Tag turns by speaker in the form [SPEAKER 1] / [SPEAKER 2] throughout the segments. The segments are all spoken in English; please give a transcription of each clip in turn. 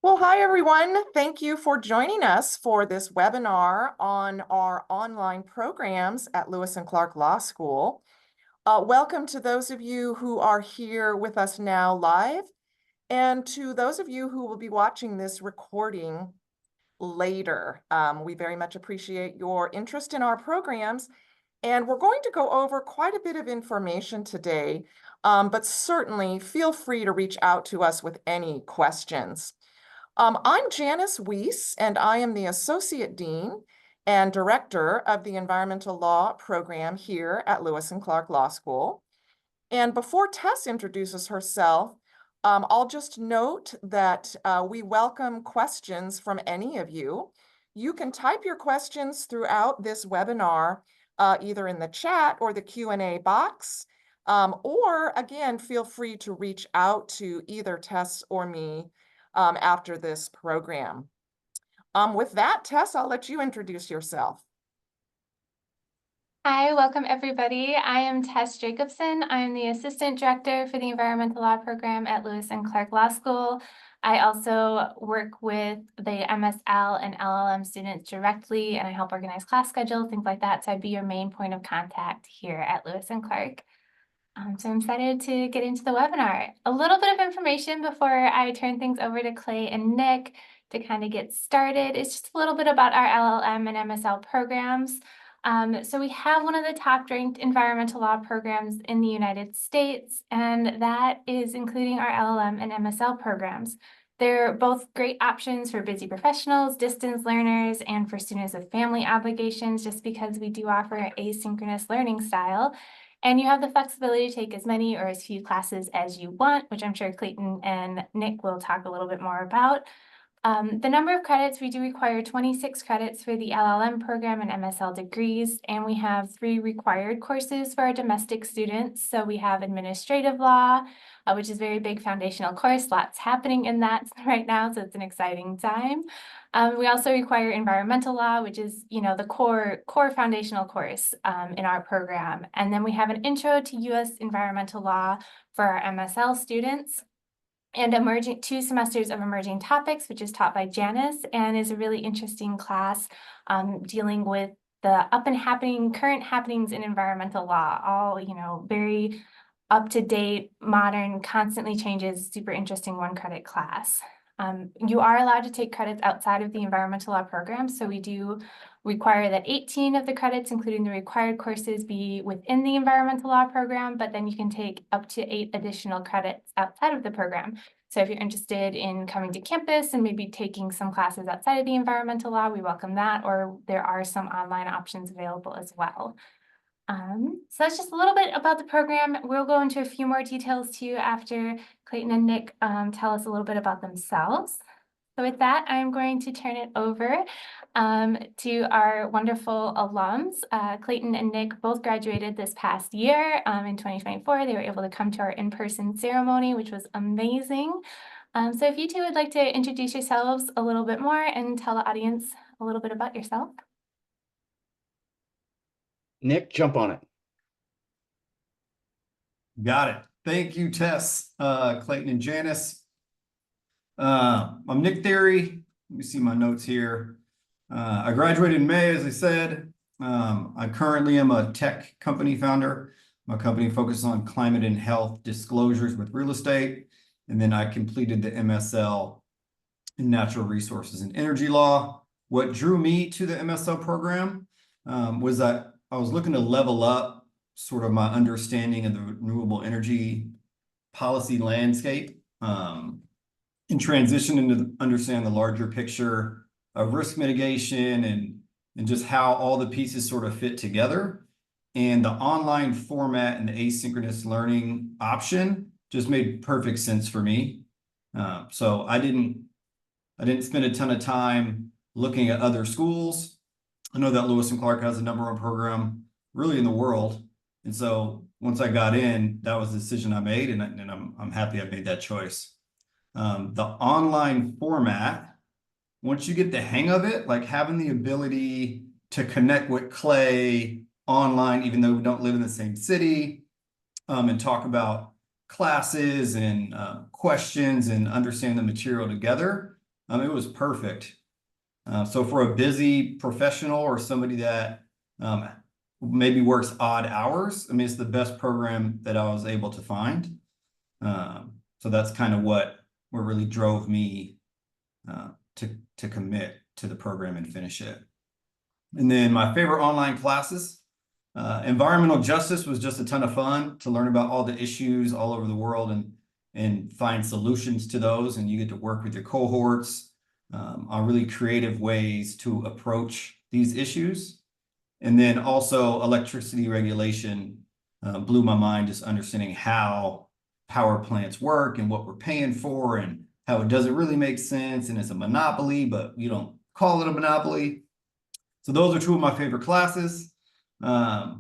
[SPEAKER 1] Well, hi everyone. Thank you for joining us for this webinar on our online programs at Lewis and Clark Law School. Welcome to those of you who are here with us now live, and to those of you who will be watching this recording later. We very much appreciate your interest in our programs, and we're going to go over quite a bit of information today, but certainly feel free to reach out to us with any questions. I'm Janice Weiss, and I am the Associate Dean and Director of the Environmental Law program here at Lewis and Clark Law School. And before Tess introduces herself, I'll just note that we welcome questions from any of you. You can type your questions throughout this webinar, either in the chat or the Q&A box, or again, feel free to reach out to either Tess or me after this program. With that, Tess, I'll let you introduce yourself.
[SPEAKER 2] Hi, welcome everybody. I am Tess Jacobson. I'm the Assistant Director for the Environmental Law program at Lewis and Clark Law School. I also work with the MSL and LLM students directly, and I help organize class schedules, things like that. So I'd be your main point of contact here at Lewis and Clark. So I'm excited to get into the webinar. A little bit of information before I turn things over to Clay and Nick to kind of get started. It's just a little bit about our LLM and MSL programs. So we have one of the top ranked environmental law programs in the United States, and that is including our LLM and MSL programs. They're both great options for busy professionals, distance learners, and for students with family obligations, just because we do offer an asynchronous learning style. And you have the flexibility to take as many or as few classes as you want, which I'm sure Clayton and Nick will talk a little bit more about. The number of credits, we do require 26 credits for the LLM program and MSL degrees, and we have 3 required courses for our domestic students. So we have administrative law, which is a very big foundational course, lots happening in that right now, so it's an exciting time. We also require environmental law, which is, the core foundational course in our program. And then we have an intro to U.S. environmental law for our MSL students, and 2 semesters of emerging topics, which is taught by Janice and is a really interesting class dealing with the current happenings in environmental law, all, very up-to-date, modern, constantly changes, super interesting 1-credit class. You are allowed to take credits outside of the environmental law program, so we do require that 18 of the credits, including the required courses, be within the environmental law program, but then you can take up to 8 additional credits outside of the program. So if you're interested in coming to campus and maybe taking some classes outside of the environmental law, we welcome that, or there are some online options available as well. So that's just a little bit about the program. We'll go into a few more details too after Clayton and Nick tell us a little bit about themselves. So with that, I'm going to turn it over to our wonderful alums. Clayton and Nick both graduated this past year in 2024. They were able to come to our in-person ceremony, which was amazing. So if you two would like to introduce yourselves a little bit more and tell the audience a little bit about yourself.
[SPEAKER 3] Nick, jump on it.
[SPEAKER 4] Got it. Thank you, Tess, Clayton, and Janice. I'm Nick Theory. Let me see my notes here. I graduated in May, as I said. I currently am a tech company founder. My company focuses on climate and health disclosures with real estate. And then I completed the MSL in natural resources and energy law. What drew me to the MSL program was that I was looking to level up sort of my understanding of the renewable energy policy landscape and transition into understand the larger picture of risk mitigation and just how all the pieces sort of fit together. And the online format and the asynchronous learning option just made perfect sense for me. So I didn't spend a ton of time looking at other schools. I know that Lewis and Clark has a #1 program really in the world. And so once I got in, that was the decision I made, and I'm happy I made that choice. The online format, once you get the hang of it, like having the ability to connect with Clay online, even though we don't live in the same city, and talk about classes and questions and understand the material together, it was perfect. So for a busy professional or somebody that maybe works odd hours, I mean, it's the best program that I was able to find. So that's kind of what really drove me to commit to the program and finish it. And then my favorite online classes, environmental justice was just a ton of fun to learn about all the issues all over the world and find solutions to those. And you get to work with your cohorts on really creative ways to approach these issues. And then also electricity regulation blew my mind, just understanding how power plants work and what we're paying for and how it doesn't really make sense. And it's a monopoly, but you don't call it a monopoly. So those are two of my favorite classes. How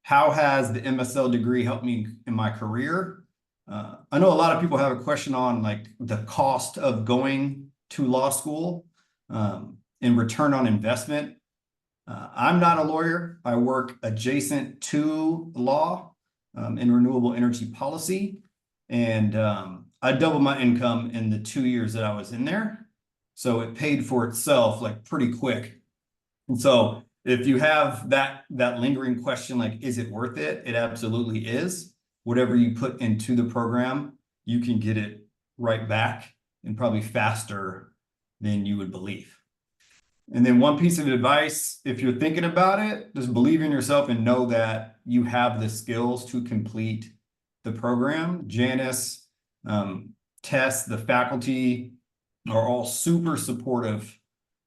[SPEAKER 4] has the MSL degree helped me in my career? I know a lot of people have a question on like the cost of going to law school and return on investment. I'm not a lawyer. I work adjacent to law in renewable energy policy. And I doubled my income in the 2 years that I was in there. So it paid for itself like pretty quick. And so if you have that lingering question, like, is it worth it? It absolutely is. Whatever you put into the program, you can get it right back and probably faster than you would believe. And then one piece of advice, if you're thinking about it, just believe in yourself and know that you have the skills to complete the program. Janice, Tess, the faculty are all super supportive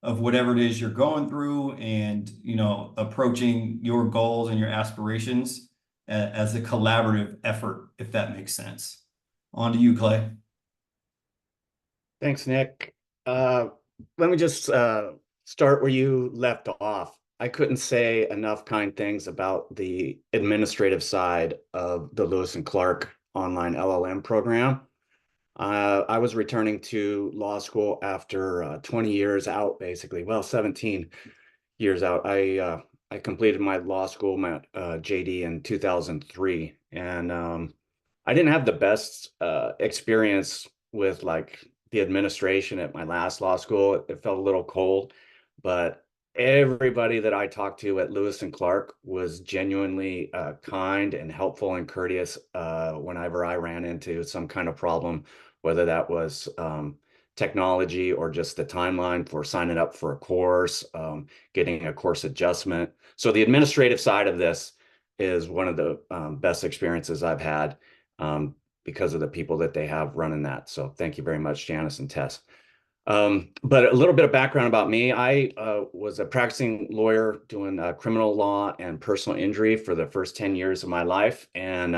[SPEAKER 4] of whatever it is you're going through and, you know, approaching your goals and your aspirations as a collaborative effort, if that makes sense. On to you, Clay.
[SPEAKER 3] Thanks, Nick. Let me just start where you left off. I couldn't say enough kind things about the administrative side of the Lewis and Clark online LLM program. I was returning to law school after 20 years out, basically. Well, 17 years out. I completed my law school, my JD in 2003, and I didn't have the best experience with like the administration at my last law school. It felt a little cold, but everybody that I talked to at Lewis and Clark was genuinely kind and helpful and courteous whenever I ran into some kind of problem, whether that was technology or just the timeline for signing up for a course, getting a course adjustment. So the administrative side of this is one of the best experiences I've had because of the people that they have running that. So thank you very much, Janice and Tess. But a little bit of background about me. I was a practicing lawyer doing criminal law and personal injury for the first 10 years of my life and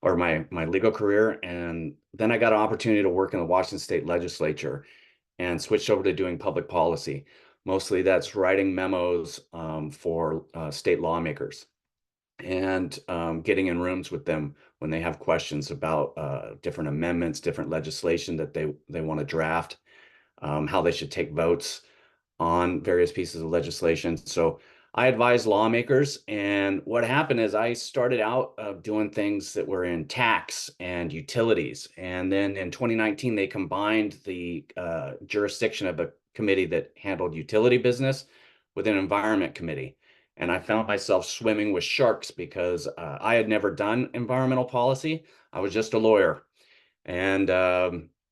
[SPEAKER 3] or my legal career. And then I got an opportunity to work in the Washington State Legislature and switched over to doing public policy. Mostly that's writing memos for state lawmakers and getting in rooms with them when they have questions about different amendments, different legislation that they want to draft, how they should take votes on various pieces of legislation. So I advise lawmakers, and what happened is I started out doing things that were in tax and utilities, and then in 2019 they combined the jurisdiction of a committee that handled utility business with an environment committee. And I found myself swimming with sharks because I had never done environmental policy. I was just a lawyer. And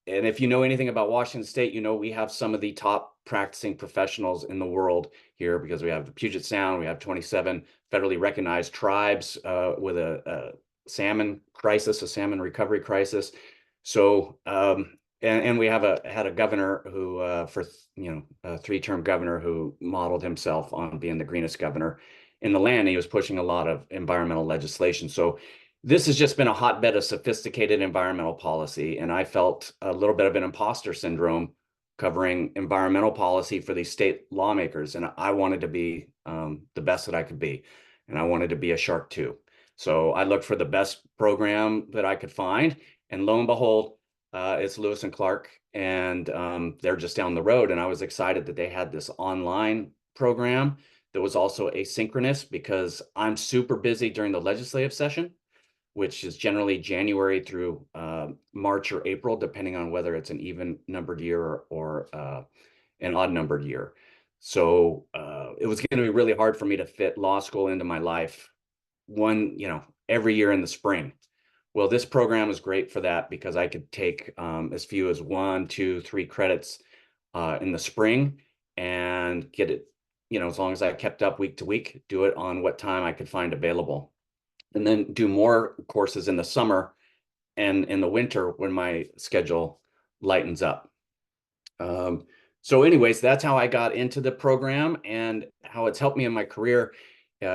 [SPEAKER 3] if you know anything about Washington State, you know we have some of the top practicing professionals in the world here because we have the Puget Sound, we have 27 federally recognized tribes with a salmon crisis, a salmon recovery crisis. So, and we have had a governor who, a three-term governor who modeled himself on being the greenest governor in the land. He was pushing a lot of environmental legislation. So this has just been a hotbed of sophisticated environmental policy, and I felt a little bit of an imposter syndrome covering environmental policy for these state lawmakers, and I wanted to be the best that I could be, and I wanted to be a shark too. So I looked for the best program that I could find, and lo and behold, it's Lewis and Clark, and they're just down the road, and I was excited that they had this online program that was also asynchronous because I'm super busy during the legislative session. which is generally January through March or April, depending on whether it's an even numbered year or an odd numbered year. So it was going to be really hard for me to fit law school into my life every year in the spring. Well, this program was great for that because I could take as few as 1, 2, 3 credits in the spring and get it, as long as I kept up week to week, do it on what time I could find available. And then do more courses in the summer and in the winter when my schedule lightens up. So anyways, that's how I got into the program and how it's helped me in my career.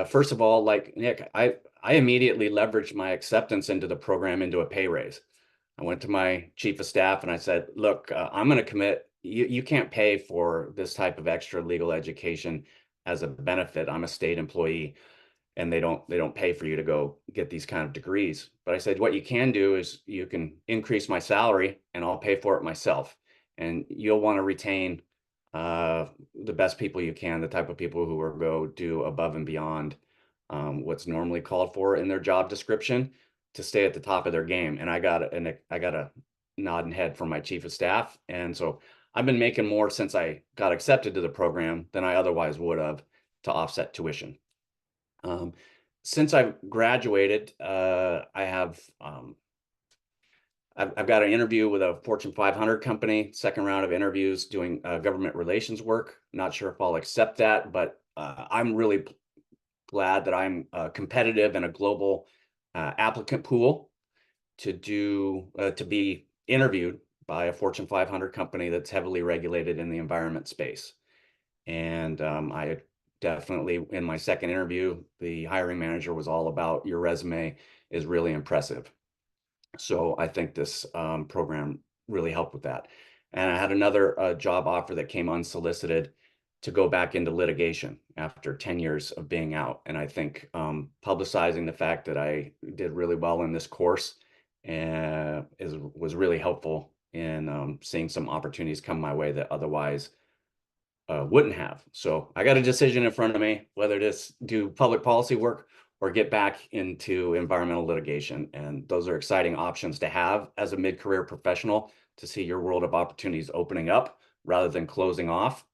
[SPEAKER 3] First of all, like Nick, I immediately leveraged my acceptance into the program into a pay raise. I went to my chief of staff and I said, look, I'm going to commit. You can't pay for this type of extra legal education as a benefit. I'm a state employee and they don't pay for you to go get these kind of degrees. But I said, what you can do is you can increase my salary and I'll pay for it myself. And you'll want to retain the best people you can, the type of people who will go do above and beyond what's normally called for in their job description to stay at the top of their game. And I got a nod and head from my chief of staff. And so I've been making more since I got accepted to the program than I otherwise would have to offset tuition. Since I've graduated, I've got an interview with a Fortune 500 company, second round of interviews doing government relations work. Not sure if I'll accept that, but I'm really glad that I'm competitive in a global applicant pool to be interviewed by a Fortune 500 company that's heavily regulated in the environment space. And I definitely, in my second interview, the hiring manager was all about your resume is really impressive. So I think this program really helped with that. And I had another job offer that came unsolicited to go back into litigation after 10 years of being out. And I think publicizing the fact that I did really well in this course was really helpful in seeing some opportunities come my way that otherwise wouldn't have. So I got a decision in front of me, whether to do public policy work or get back into environmental litigation. And those are exciting options to have as a mid-career professional to see your world of opportunities opening up rather than closing off.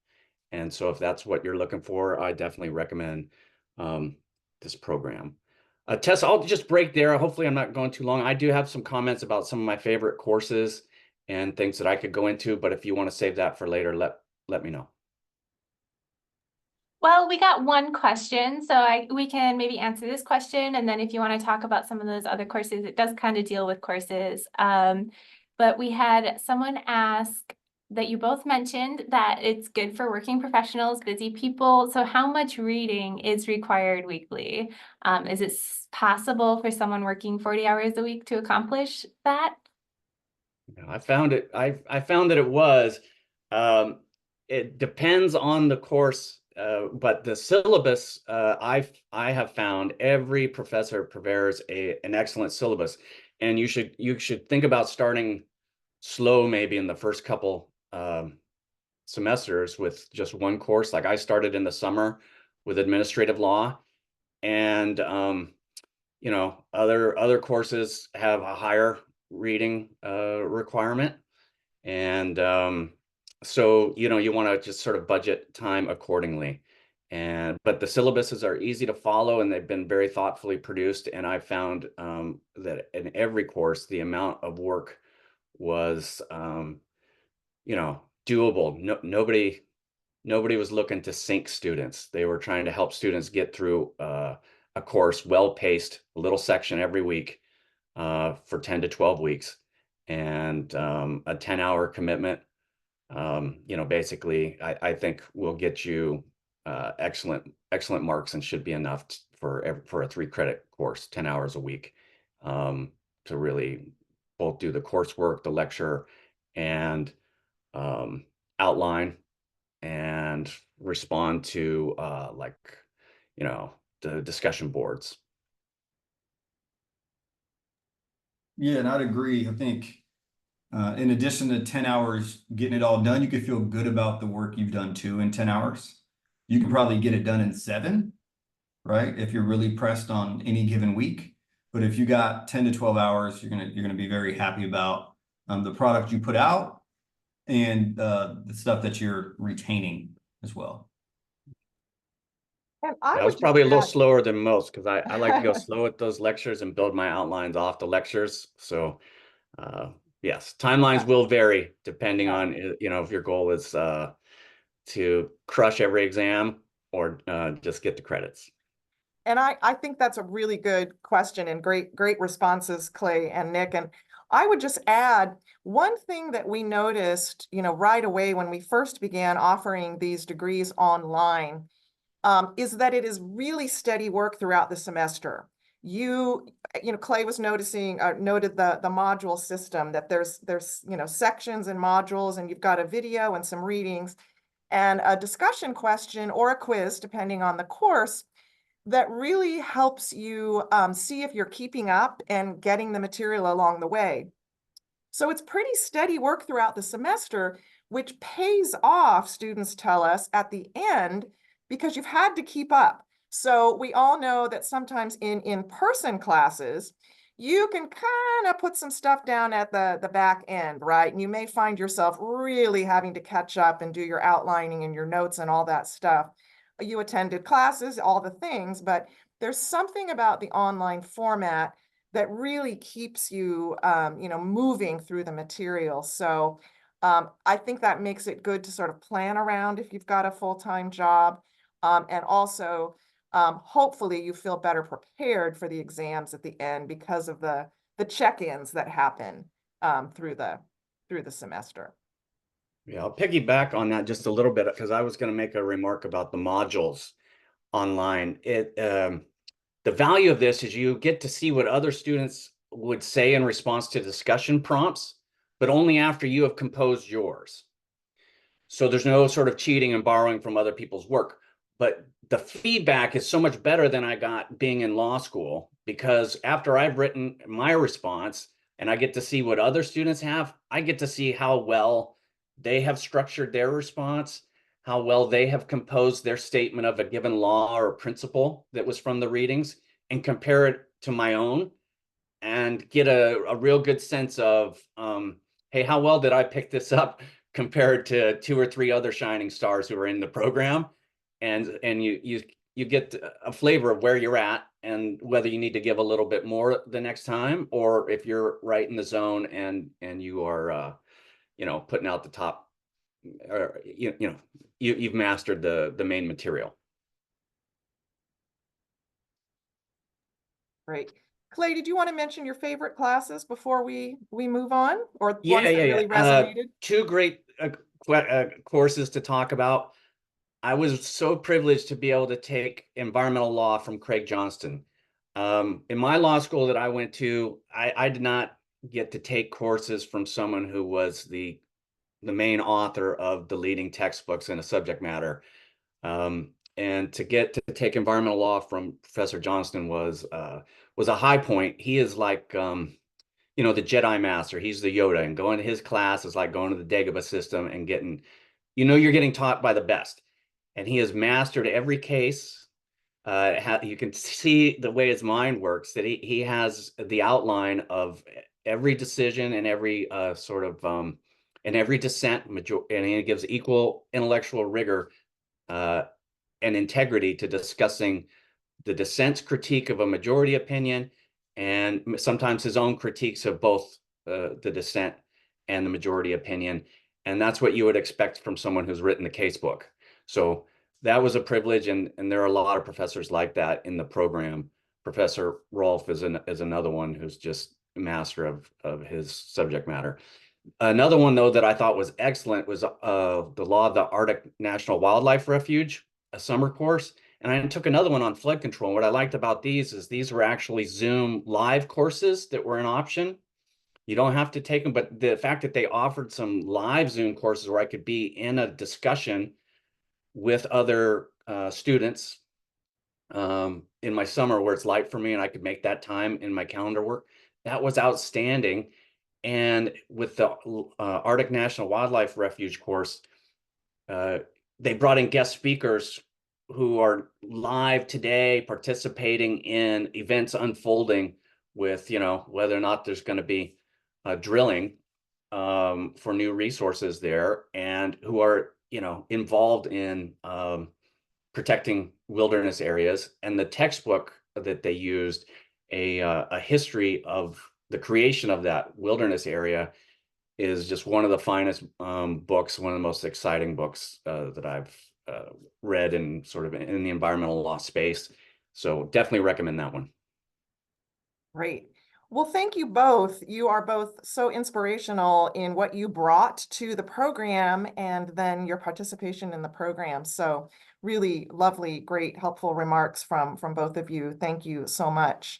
[SPEAKER 3] And so if that's what you're looking for, I definitely recommend this program. Tess, I'll just break there. Hopefully I'm not going too long. I do have some comments about some of my favorite courses and things that I could go into, but if you want to save that for later, let me know.
[SPEAKER 2] Well, we got one question, so we can maybe answer this question, and then if you want to talk about some of those other courses, it does kind of deal with courses. But we had someone ask that you both mentioned that it's good for working professionals, busy people. So how much reading is required weekly? Is it possible for someone working 40 hours a week to accomplish that?
[SPEAKER 3] I found it. I found that it was. It depends on the course, but the syllabus. I have found every professor prepares an excellent syllabus, and you should think about starting slow, maybe in the first couple semesters with just one course. Like I started in the summer with administrative law, and other courses have a higher reading requirement. And so, you want to just sort of budget time accordingly. But the syllabuses are easy to follow and they've been very thoughtfully produced. And I found that in every course, the amount of work was, doable. Nobody was looking to sink students. They were trying to help students get through a course, well-paced, a little section every week for 10 to 12 weeks. And a 10-hour commitment, basically, I think will get you excellent marks and should be enough for a 3-credit course, 10 hours a week, to really both do the coursework, the lecture, and outline and respond to the discussion boards.
[SPEAKER 4] Yeah, and I'd agree. I think in addition to 10 hours getting it all done, you could feel good about the work you've done too in 10 hours. You can probably get it done in 7, right? If you're really pressed on any given week. But if you got 10 to 12 hours, you're gonna be very happy about the product you put out and the stuff that you're retaining as well.
[SPEAKER 1] And I
[SPEAKER 3] I was
[SPEAKER 1] would just
[SPEAKER 3] probably a little
[SPEAKER 1] add,
[SPEAKER 3] slower than most because I like to go slow at those lectures and build my outlines off the lectures. So yes, timelines will vary depending
[SPEAKER 1] yeah.
[SPEAKER 3] on, if your goal is to crush every exam or just get the credits.
[SPEAKER 1] And I think that's a really good question and great responses, Clay and Nick. And I would just add one thing that we noticed, right away when we first began offering these degrees online, is that it is really steady work throughout the semester. Clay was noted the module system, that there's sections and modules, and you've got a video and some readings and a discussion question or a quiz, depending on the course, that really helps you see if you're keeping up and getting the material along the way. So it's pretty steady work throughout the semester, which pays off, students tell us, at the end because you've had to keep up. So we all know that sometimes in in-person classes, you can kind of put some stuff down at the back end, right? And you may find yourself really having to catch up and do your outlining and your notes and all that stuff. You attended classes, all the things, but there's something about the online format that really keeps you, moving through the material. So I think that makes it good to sort of plan around if you've got a full-time job. And also, hopefully you feel better prepared for the exams at the end because of the check-ins that happen through the semester.
[SPEAKER 3] Yeah, I'll piggyback on that just a little bit because I was going to make a remark about the modules online. The value of this is you get to see what other students would say in response to discussion prompts, but only after you have composed yours. So there's no sort of cheating and borrowing from other people's work. But the feedback is so much better than I got being in law school, because after I've written my response and I get to see what other students have, I get to see how well they have structured their response, how well they have composed their statement of a given law or principle that was from the readings, and compare it to my own and get a real good sense of, hey, how well did I pick this up compared to 2 or 3 other shining stars who are in the program? And you get a flavor of where you're at and whether you need to give a little bit more the next time, or if you're right in the zone and you are putting out the top, or you've mastered the main material.
[SPEAKER 1] Great. Clay, did you want to mention your favorite classes before we move on, or
[SPEAKER 3] Yeah,
[SPEAKER 1] ones that really resonated?
[SPEAKER 3] 2 great courses to talk about. I was so privileged to be able to take environmental law from Craig Johnston. In my law school that I went to, I did not get to take courses from someone who was the main author of the leading textbooks in a subject matter. And to get to take environmental law from Professor Johnston was a high point. He is like the Jedi Master. He's the Yoda, and going to his class is like going to the Dagobah system and getting, you're getting taught by the best. And he has mastered every case. You can see the way his mind works, that he has the outline of every decision and every and every dissent, and he gives equal intellectual rigor and integrity to discussing the dissent's critique of a majority opinion, and sometimes his own critiques of both the dissent and the majority opinion. And that's what you would expect from someone who's written the case book. So that was a privilege, and there are a lot of professors like that in the program. Professor Rolfe is another one who's just a master of his subject matter. Another one, though, that I thought was excellent was the Law of the Arctic National Wildlife Refuge, a summer course. And I took another one on flood control. What I liked about these is these were actually Zoom live courses that were an option. You don't have to take them, but the fact that they offered some live Zoom courses where I could be in a discussion with other students in my summer where it's light for me and I could make that time in my calendar work, that was outstanding. And with the Arctic National Wildlife Refuge course, they brought in guest speakers who are live today participating in events unfolding with, whether or not there's going to be drilling for new resources there, and who are, involved in protecting wilderness areas. And the textbook that they used, a history of the creation of that wilderness area, is just one of the finest books, one of the most exciting books that I've read in sort of in the environmental law space. So definitely recommend that one.
[SPEAKER 1] Great. Well, thank you both. You are both so inspirational in what you brought to the program and then your participation in the program. So really lovely, great, helpful remarks from both of you. Thank you so much.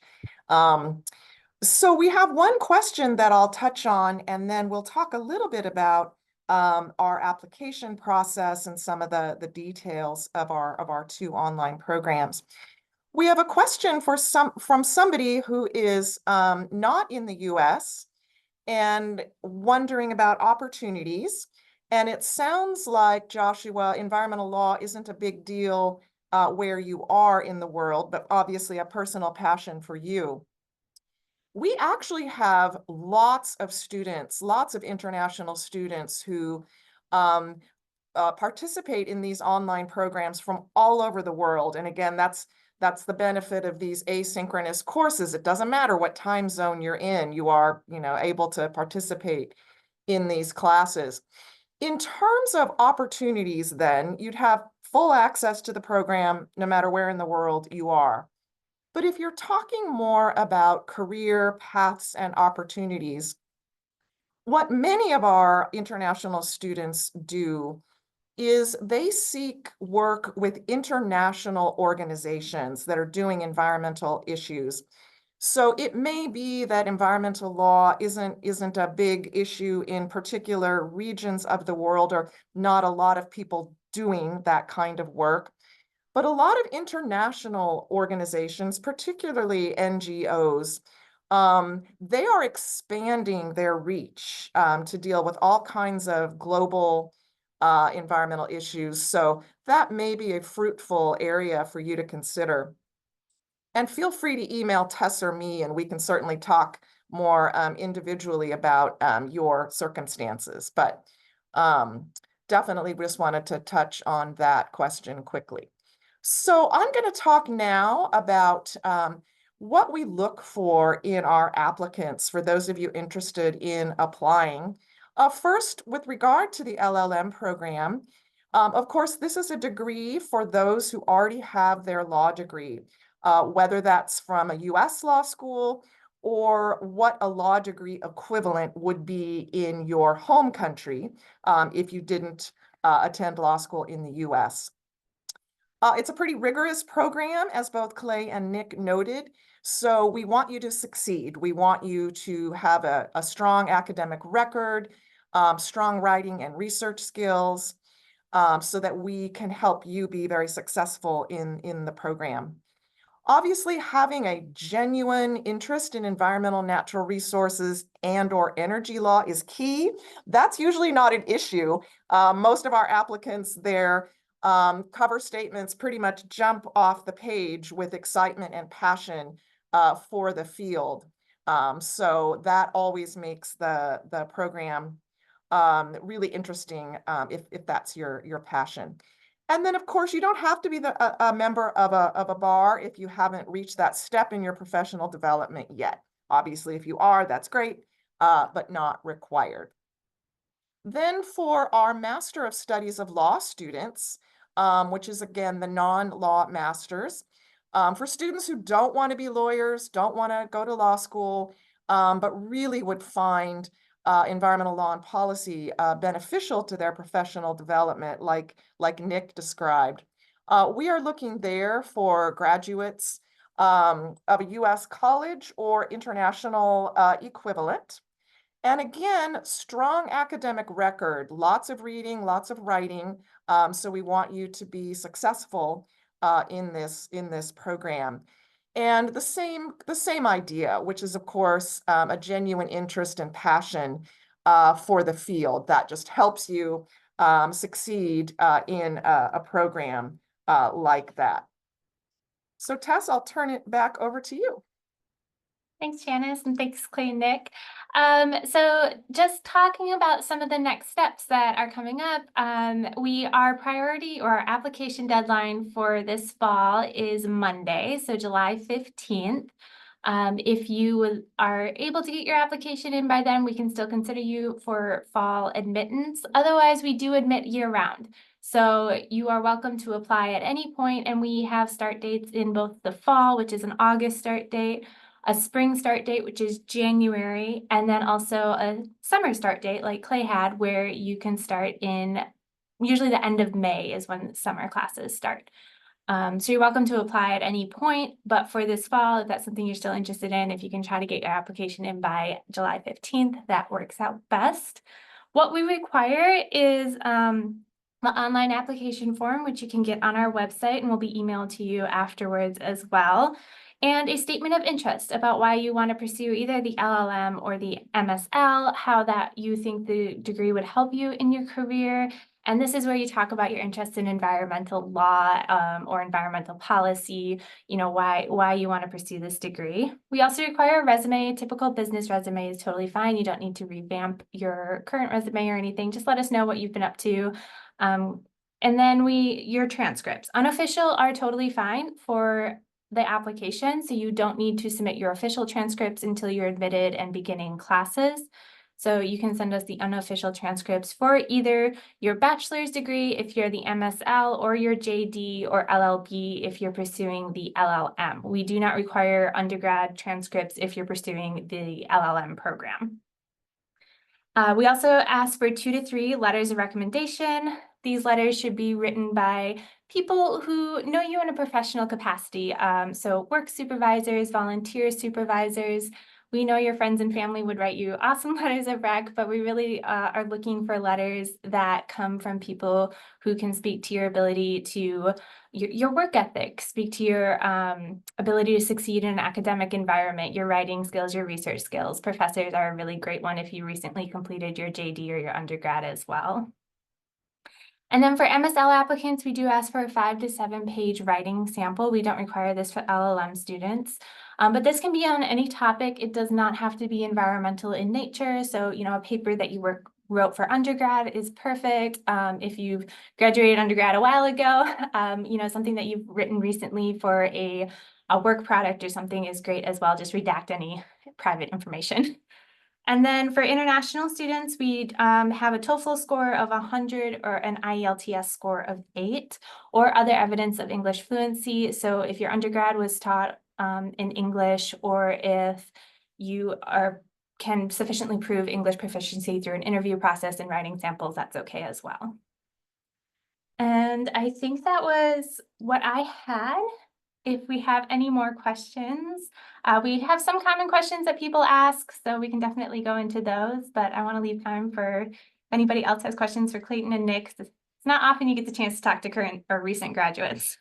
[SPEAKER 1] So we have one question that I'll touch on, and then we'll talk a little bit about our application process and some of the details of our two online programs. We have a question from somebody who is not in the US and wondering about opportunities. And it sounds like, Joshua, environmental law isn't a big deal where you are in the world, but obviously a personal passion for you. We actually have lots of students, lots of international students who participate in these online programs from all over the world. And again, that's the benefit of these asynchronous courses. It doesn't matter what time zone you're in, you are, able to participate in these classes. In terms of opportunities, then, you'd have full access to the program no matter where in the world you are. But if you're talking more about career paths and opportunities, what many of our international students do is they seek work with international organizations that are doing environmental issues. So it may be that environmental law isn't a big issue in particular regions of the world, or not a lot of people doing that kind of work. But a lot of international organizations, particularly NGOs, they are expanding their reach to deal with all kinds of global environmental issues. So that may be a fruitful area for you to consider. And feel free to email Tess or me, and we can certainly talk more individually about your circumstances. But definitely just wanted to touch on that question quickly. So I'm going to talk now about what we look for in our applicants for those of you interested in applying. First, with regard to the LLM program, of course, this is a degree for those who already have their law degree, whether that's from a US law school or what a law degree equivalent would be in your home country if you didn't attend law school in the US. It's a pretty rigorous program, as both Clay and Nick noted. So we want you to succeed. We want you to have a strong academic record, strong writing and research skills, so that we can help you be very successful in the program. Obviously, having a genuine interest in environmental natural resources and/or energy law is key. That's usually not an issue. Most of our applicants, their cover statements pretty much jump off the page with excitement and passion for the field. So that always makes the program really interesting if that's your passion. And then, of course, you don't have to be a member of a bar if you haven't reached that step in your professional development yet. Obviously, if you are, that's great, but not required. Then for our Master of Studies of Law students, which is, again, the non-law masters, for students who don't want to be lawyers, don't want to go to law school, but really would find environmental law and policy beneficial to their professional development, like Nick described. We are looking there for graduates of a US college or international equivalent. And again, strong academic record, lots of reading, lots of writing. So we want you to be successful in this program. And the same idea, which is, of course, a genuine interest and passion for the field that just helps you succeed in a program like that. So Tess, I'll turn it back over to you.
[SPEAKER 2] Thanks, Janice, and thanks, Clay and Nick. So just talking about some of the next steps that are coming up, our priority or our application deadline for this fall is Monday, so July 15th. If you are able to get your application in by then, we can still consider you for fall admittance. Otherwise, we do admit year-round. So you are welcome to apply at any point, and we have start dates in both the fall, which is an August start date, a spring start date, which is January, and then also a summer start date like Clay had, where you can start in usually the end of May is when summer classes start. So you're welcome to apply at any point, but for this fall, if that's something you're still interested in, if you can try to get your application in by July 15th, that works out best. What we require is the online application form, which you can get on our website and will be emailed to you afterwards as well, and a statement of interest about why you want to pursue either the LLM or the MSL, how that you think the degree would help you in your career. And this is where you talk about your interest in environmental law or environmental policy, you know, why you want to pursue this degree. We also require a resume. A typical business resume is totally fine. You don't need to revamp your current resume or anything. Just let us know what you've been up to. And then your transcripts. Unofficial are totally fine for the application, so you don't need to submit your official transcripts until you're admitted and beginning classes. So you can send us the unofficial transcripts for either your bachelor's degree if you're the MSL, or your JD or LLB if you're pursuing the LLM. We do not require undergrad transcripts if you're pursuing the LLM program. We also ask for 2 to 3 letters of recommendation. These letters should be written by people who know you in a professional capacity. So work supervisors, volunteer supervisors. We know your friends and family would write you awesome letters of rec, but we really are looking for letters that come from people who can speak to your ability to your work ethic, speak to your ability to succeed in an academic environment, your writing skills, your research skills. Professors are a really great one if you recently completed your JD or your undergrad as well. And then for MSL applicants, we do ask for a 5 to 7 page writing sample. We don't require this for LLM students, but this can be on any topic. It does not have to be environmental in nature. So, you know, a paper that you wrote for undergrad is perfect. If you've graduated undergrad a while ago, you know, something that you've written recently for a work product or something is great as well. Just redact any private information. And then for international students, we have a TOEFL score of 100 or an IELTS score of 8 or other evidence of English fluency. So if your undergrad was taught in English, or if you can sufficiently prove English proficiency through an interview process and writing samples, that's okay as well. And I think that was what I had. If we have any more questions, we have some common questions that people ask, so we can definitely go into those, but I want to leave time for if anybody else has questions for Clayton and Nick. It's not often you get the chance to talk to current or recent graduates.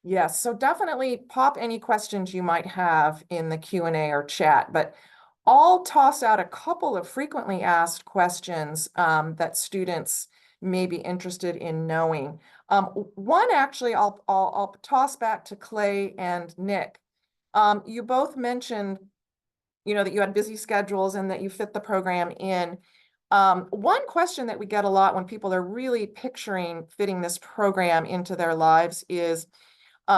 [SPEAKER 1] Yes, so definitely pop any questions you might have in the Q&A or chat, but I'll toss out a couple of frequently asked questions that students may be interested in knowing. One actually I'll toss back to Clay and Nick. You both mentioned, you know, that you had busy schedules and that you fit the program in. One question that we get a lot when people are really picturing fitting this program into their lives is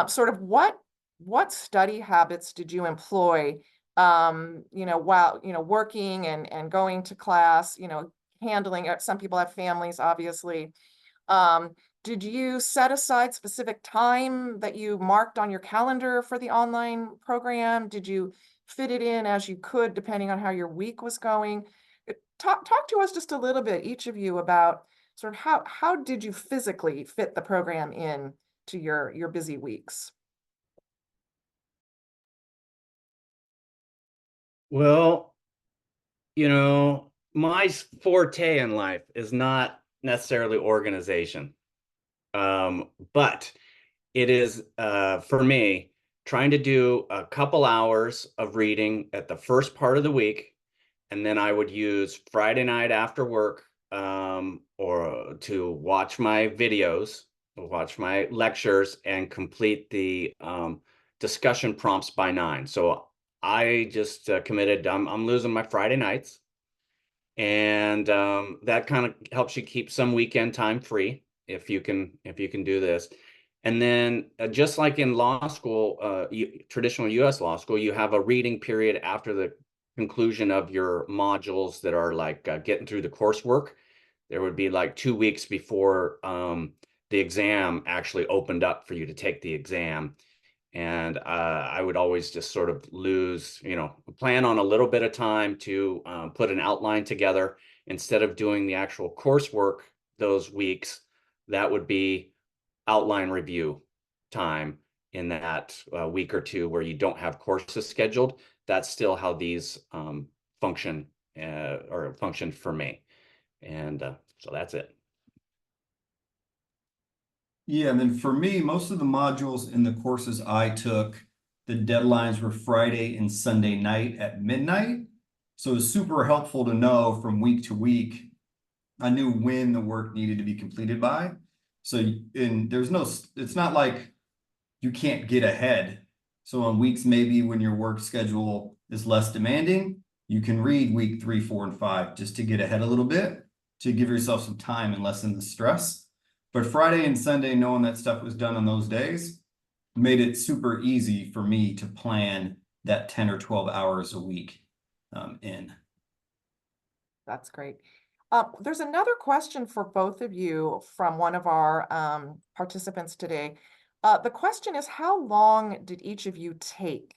[SPEAKER 1] sort of what study habits did you employ, you know, while, you know, working and going to class, you know, handling it. Some people have families, obviously. Did you set aside specific time that you marked on your calendar for the online program? Did you fit it in as you could, depending on how your week was going? Talk to us just a little bit, each of you, about sort of how did you physically fit the program in to your busy weeks?
[SPEAKER 3] Well, you know, my forte in life is not necessarily organization, but it is, for me, trying to do a couple hours of reading at the first part of the week, and then I would use Friday night after work, or to watch my videos, watch my lectures, and complete the discussion prompts by 9. So I just committed, I'm losing my Friday nights. And that kind of helps you keep some weekend time free if you can do this. And then just like in law school, traditional US law school, you have a reading period after the conclusion of your modules that are like getting through the coursework. There would be like 2 weeks before the exam actually opened up for you to take the exam. And I would always just sort of plan on a little bit of time to put an outline together instead of doing the actual coursework those weeks. That would be outline review time in that week or two where you don't have courses scheduled. That's still how these function or function for me. And so that's it.
[SPEAKER 4] Yeah, and then for me, most of the modules in the courses I took, the deadlines were Friday and Sunday night at midnight. So it was super helpful to know from week to week. I knew when the work needed to be completed by. So, and it's not like you can't get ahead. So on weeks maybe when your work schedule is less demanding, you can read week 3, 4, and 5 just to get ahead a little bit, to give yourself some time and lessen the stress. But Friday and Sunday, knowing that stuff was done on those days, made it super easy for me to plan that 10 or 12 hours a week in.
[SPEAKER 1] That's great. There's another question for both of you from one of our participants today. The question is, how long did each of you take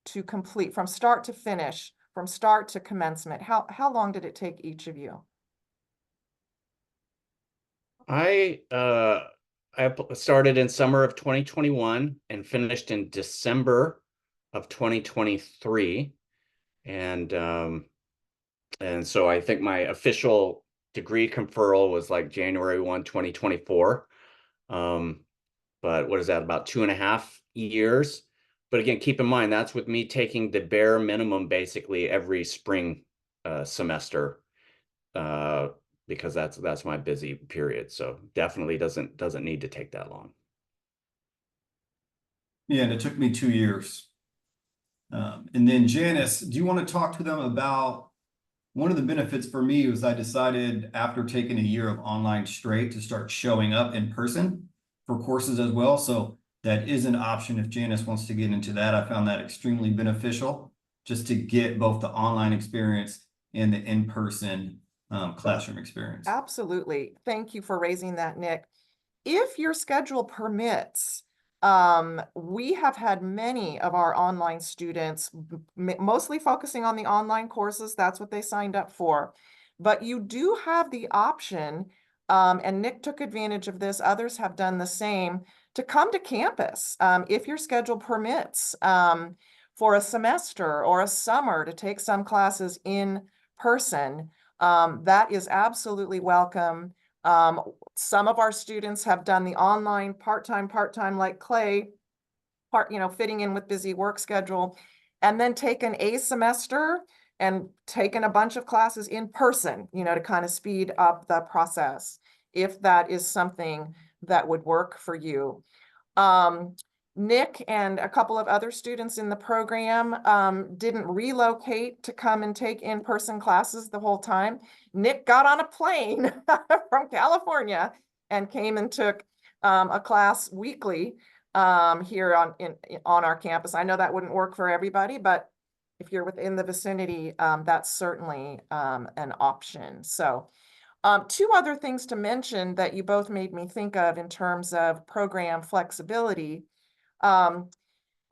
[SPEAKER 1] to complete from start to finish, from start to commencement? How long did it take each of you?
[SPEAKER 3] I started in summer of 2021 and finished in December of 2023. And so I think my official degree conferral was like January 1, 2024. But what is that, about 2.5 years? But again, keep in mind, that's with me taking the bare minimum basically every spring semester, because that's my busy period. So definitely doesn't need to take that long.
[SPEAKER 4] Yeah, and it took me 2 years. And then Janice, do you want to talk to them about one of the benefits for me was I decided after taking a year of online straight to start showing up in person for courses as well. So that is an option if Janice wants to get into that. I found that extremely beneficial just to get both the online experience and the in-person classroom experience.
[SPEAKER 1] Absolutely. Thank you for raising that, Nick. If your schedule permits, we have had many of our online students, mostly focusing on the online courses. That's what they signed up for. But you do have the option, and Nick took advantage of this, others have done the same, to come to campus if your schedule permits for a semester or a summer to take some classes in person. That is absolutely welcome. Some of our students have done the online part-time like Clay, fitting in with busy work schedule, and then taken a semester and taken a bunch of classes in person, to kind of speed up the process, if that is something that would work for you. Nick and a couple of other students in the program didn't relocate to come and take in-person classes the whole time. Nick got on a plane from California and came and took a class weekly here on our campus. I know that wouldn't work for everybody, but if you're within the vicinity, that's certainly an option. So two other things to mention that you both made me think of in terms of program flexibility.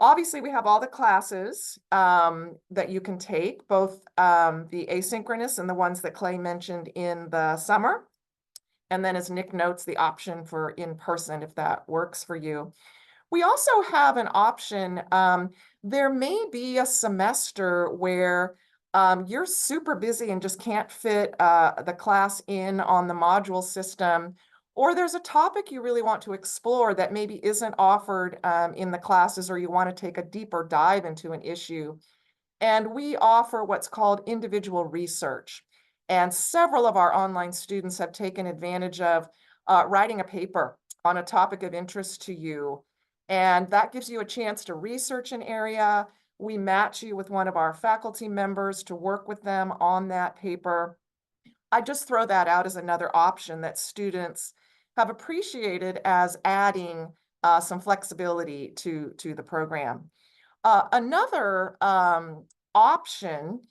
[SPEAKER 1] Obviously, we have all the classes that you can take, both the asynchronous and the ones that Clay mentioned in the summer. And then, as Nick notes, the option for in-person, if that works for you. We also have an option. There may be a semester where you're super busy and just can't fit the class in on the module system, or there's a topic you really want to explore that maybe isn't offered in the classes, or you want to take a deeper dive into an issue. And we offer what's called individual research. And several of our online students have taken advantage of writing a paper on a topic of interest to you. And that gives you a chance to research an area, we match you with one of our faculty members to work with them on that paper. I just throw that out as another option that students have appreciated as adding some flexibility to the program. Another option,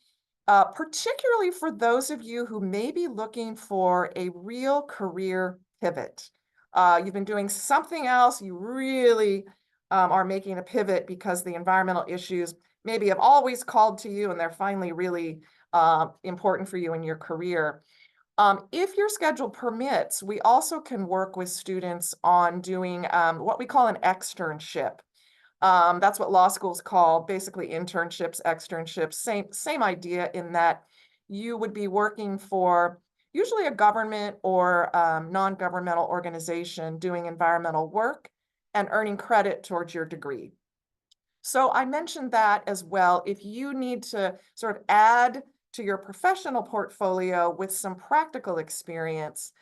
[SPEAKER 1] particularly for those of you who may be looking for a real career pivot. You've been doing something else, you really are making a pivot because the environmental issues maybe have always called to you and they're finally really important for you in your career. If your schedule permits, we also can work with students on doing what we call an externship. That's what law schools call basically internships, externships, same idea in that you would be working for usually a government or non-governmental organization doing environmental work and earning credit towards your degree. So I mentioned that as well. If you need to sort of add to your professional portfolio with some practical experience,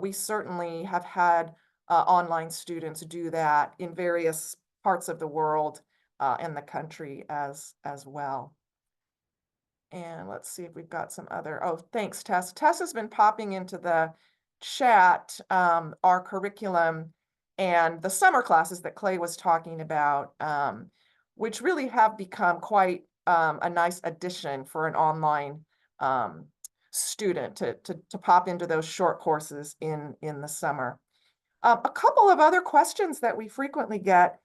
[SPEAKER 1] we certainly have had online students do that in various parts of the world and the country as well. And let's see if we've got some other, oh, thanks, Tess. Tess has been popping into the chat our curriculum and the summer classes that Clay was talking about, which really have become quite a nice addition for an online student to pop into those short courses in the summer. A couple of other questions that we frequently get.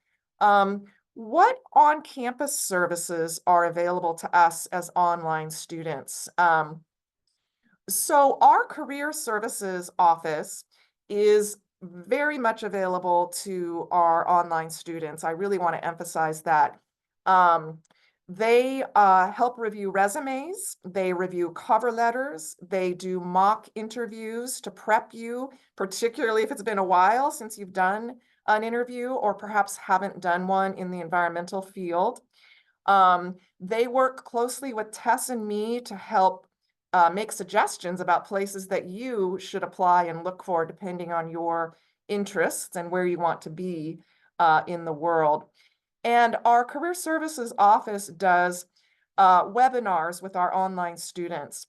[SPEAKER 1] What on-campus services are available to us as online students? So our career services office is very much available to our online students. I really want to emphasize that. They help review resumes, they review cover letters, they do mock interviews to prep you, particularly if it's been a while since you've done an interview or perhaps haven't done one in the environmental field. They work closely with Tess and me to help make suggestions about places that you should apply and look for depending on your interests and where you want to be in the world. And our career services office does webinars with our online students.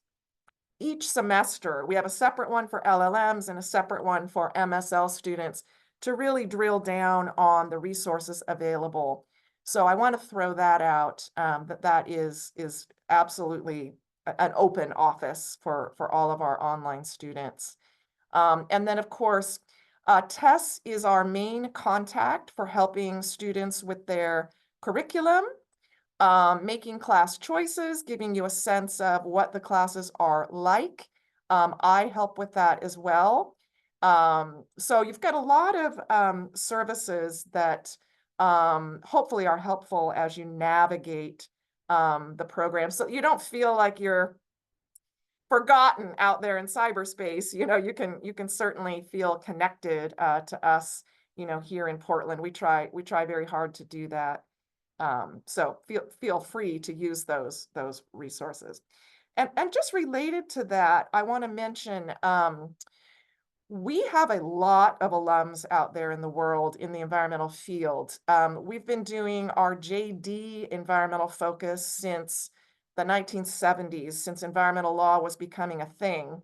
[SPEAKER 1] Each semester, we have a separate one for LLMs and a separate one for MSL students to really drill down on the resources available. So I want to throw that out, that is absolutely an open office for all of our online students. And then, of course, Tess is our main contact for helping students with their curriculum, making class choices, giving you a sense of what the classes are like. I help with that as well. So you've got a lot of services that hopefully are helpful as you navigate the program. So you don't feel like you're forgotten out there in cyberspace. You know, you can certainly feel connected to us, you know, here in Portland. We try very hard to do that. So feel free to use those resources. And just related to that, I want to mention we have a lot of alums out there in the world in the environmental field. We've been doing our JD environmental focus since the 1970s, since environmental law was becoming a thing.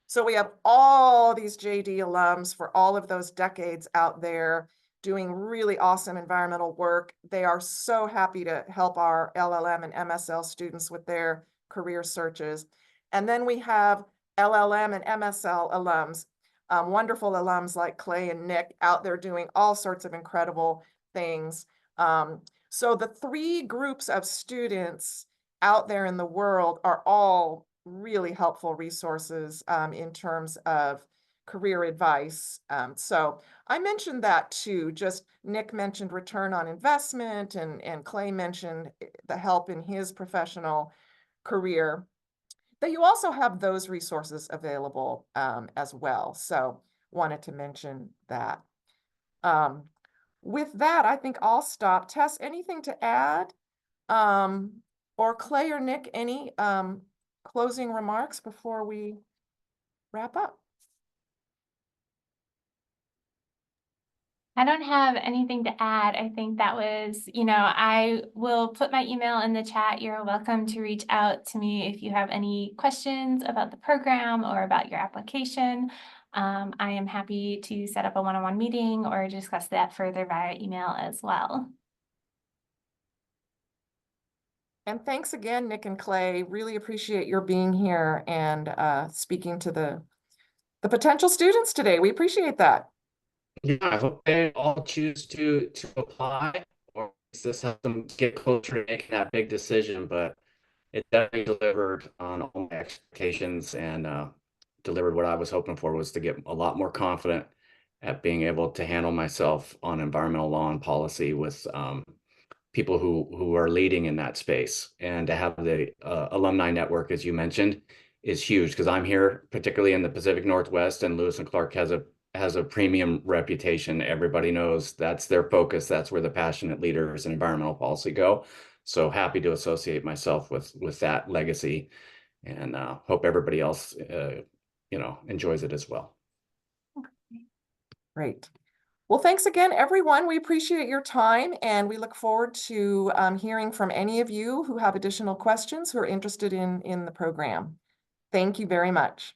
[SPEAKER 1] So we have all these JD alums for all of those decades out there doing really awesome environmental work. They are so happy to help our LLM and MSL students with their career searches. And then we have LLM and MSL alums, wonderful alums like Clay and Nick out there doing all sorts of incredible things. So the three groups of students out there in the world are all really helpful resources in terms of career advice. So I mentioned that too. Just Nick mentioned return on investment and Clay mentioned the help in his professional career. That you also have those resources available as well. So wanted to mention that. With that, I think I'll stop. Tess, anything to add? Or Clay or Nick, any closing remarks before we wrap up?
[SPEAKER 2] I don't have anything to add. I think that was, I will put my email in the chat. You're welcome to reach out to me if you have any questions about the program or about your application. I am happy to set up a one-on-one meeting or discuss that further via email as well.
[SPEAKER 1] And thanks again, Nick and Clay. Really appreciate your being here and speaking to the potential students today. We appreciate that.
[SPEAKER 3] Yeah, I hope they all choose to apply, or this helps them get closer to making that big decision. But it definitely delivered on all my expectations and delivered what I was hoping for, was to get a lot more confident at being able to handle myself on environmental law and policy with people who are leading in that space. And to have the alumni network, as you mentioned, is huge, because I'm here, particularly in the Pacific Northwest, and Lewis and Clark has a premium reputation. Everybody knows that's their focus. That's where the passionate leaders in environmental policy go. So happy to associate myself with that legacy, and hope everybody else enjoys it as well.
[SPEAKER 1] Great. Well, thanks again, everyone. We appreciate your time, and we look forward to hearing from any of you who have additional questions, who are interested in the program. Thank you very much.